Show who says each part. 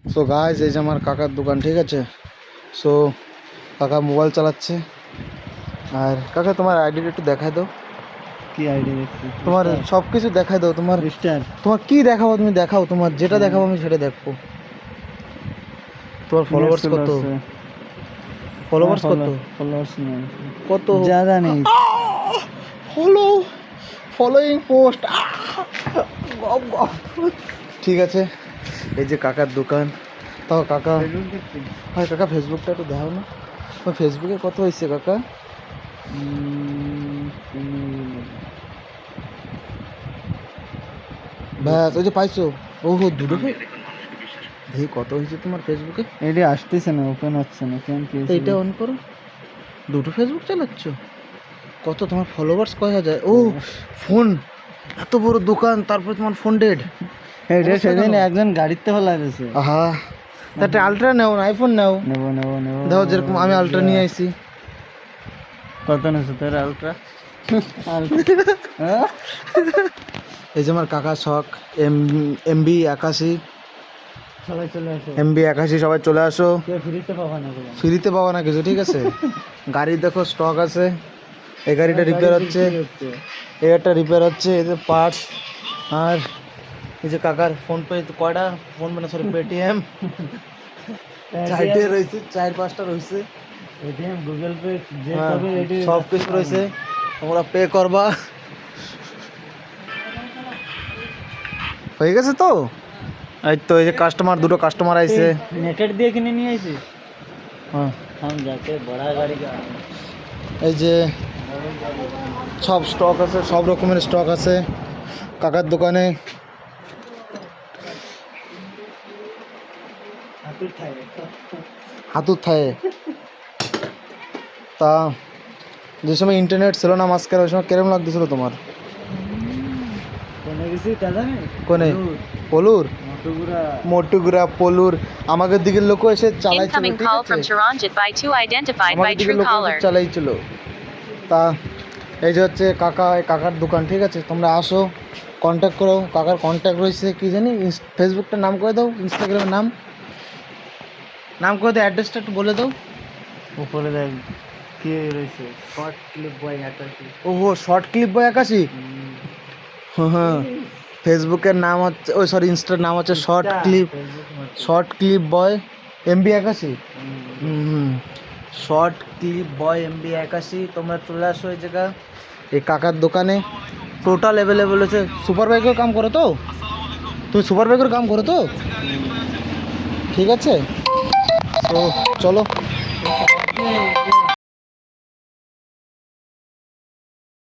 Speaker 1: So guys, এই যে আমার কাকার দোকান, ঠিক আছে। সো কাকা মোবাইল চালাচ্ছে। আর কাকা তোমার আইডিটা একটু দেখাই দাও।
Speaker 2: কি আইডি দেখছি?
Speaker 1: তোমার সব কিছু দেখাই দাও। তোমার
Speaker 2: স্টার
Speaker 1: তোমার কি দেখাবো তুমি দেখাও, তোমার যেটা দেখাবো আমি সেটা দেখবো। তোমার ফলোয়ার্স কত? ফলোয়ার্স কত?
Speaker 2: ফলোয়ার্স নেই,
Speaker 1: কত?
Speaker 2: ज़्यादा नहीं।
Speaker 1: Following post. ঠিক আছে, এই যে কাকার দোকান। তাও কাকা, হয় কাকা ফেসবুকটা একটু দেখাও না। তোমার ফেসবুকে কত হয়েছে কাকা? ব্যাস, ওই যে পাইছো। ওহো, দুটো দেখি কত হয়েছে তোমার ফেসবুকে।
Speaker 2: এটি আসতেছে না, ওপেন হচ্ছে না, কেন কি
Speaker 1: তো এইটা অন করো। দুটো ফেসবুক চালাচ্ছ? কত তোমার ফলোয়ার্স কয় হাজার? ও ফোন, এত বড় দোকান, তারপরে তোমার ফোন ডেড।
Speaker 2: এটা সেদিন একজন গাড়িতে ফেলা গেছে।
Speaker 1: আহা, তাতে আলট্রা নেও না আইফোন নাও।
Speaker 2: নেবো নেবো নেবো।
Speaker 1: দেখো যেরকম আমি আলট্রা নিয়ে আইছি।
Speaker 2: কত নেছে তোর আলট্রা?
Speaker 1: এই যে আমার কাকা শখ MB 81।
Speaker 2: সবাই চলে আসো,
Speaker 1: MB 81 সবাই চলে আসো।
Speaker 2: কেউ ফ্রিতে পাবা না বলো।
Speaker 1: ফ্রিতে পাবো না কিছু, ঠিক আছে। গাড়ি দেখো স্টক আছে। এই গাড়িটা রিপেয়ার হচ্ছে, এই একটা রিপেয়ার হচ্ছে, এদের পার্টস। আর এই যে কাকার ফোন পে কয়টা ফোন, মানে সরি পেটিএম 4টে রয়েছে, 4-5টা রয়েছে।
Speaker 2: এটিএম গুগল পে যে
Speaker 1: হ্যাঁ,
Speaker 2: পাবে এটি
Speaker 1: সব কিছু রয়েছে, তোমরা পে করবা। হয়ে গেছে তো। এই তো এই যে কাস্টমার, দুটো কাস্টমার আইছে।
Speaker 2: নেটেড দিয়ে কিনে নিয়ে আইছি।
Speaker 1: হ্যাঁ,
Speaker 2: हम जाके बड़ा गाड़ी का
Speaker 1: এই যে সব স্টক আছে, সব রকমের স্টক আছে কাকার দোকানে। হাতুর থায়ে। তা যে সময় ইন্টারনেট ছিল না মাঝখানে, ওই সময় কেরম লাগতেছিল তোমার?
Speaker 2: কোনে গেছি দাদা নেই
Speaker 1: কোনে? পলুর,
Speaker 2: মটুগুড়া।
Speaker 1: মোটুগুড়া, পলুর। আমাদের দিকের লোকও এসে চালাইছিল,
Speaker 3: Incoming
Speaker 1: ঠিক
Speaker 3: call
Speaker 1: আছে।
Speaker 3: from Charanjit by 2 identified by
Speaker 1: আমাদের দিকের লোকও
Speaker 3: Truecaller.
Speaker 1: এসে চালাইছিল। তা এই যে হচ্ছে কাকা, এই কাকার দোকান, ঠিক আছে। তোমরা আসো, কন্ট্যাক্ট করো। কাকার কন্ট্যাক্ট রয়েছে কি জানি, ফেসবুকটার নাম করে দাও, ইনস্টাগ্রামের নাম করে দাও, অ্যাড্রেসটা একটু বলে দাও।
Speaker 2: উপরে দেখ কি রয়েছে, শর্ট ক্লিপ বয় 81।
Speaker 1: ওহো, শর্ট ক্লিপ বয় 81। হ্যাঁ, ফেসবুকের নাম হচ্ছে, ওই সরি ইনস্টার নাম হচ্ছে শর্ট ক্লিপ বয় MB 81। শর্ট ক্লিপ বয় MB 81। তোমরা চলে আসো এই জায়গা, এই কাকার দোকানে। টোটাল অ্যাভেলেবেল হচ্ছে। সুপার বাইকের কাম করো তো? তুমি সুপার বাইকের কাম করো তো? ঠিক আছে, তো চলো।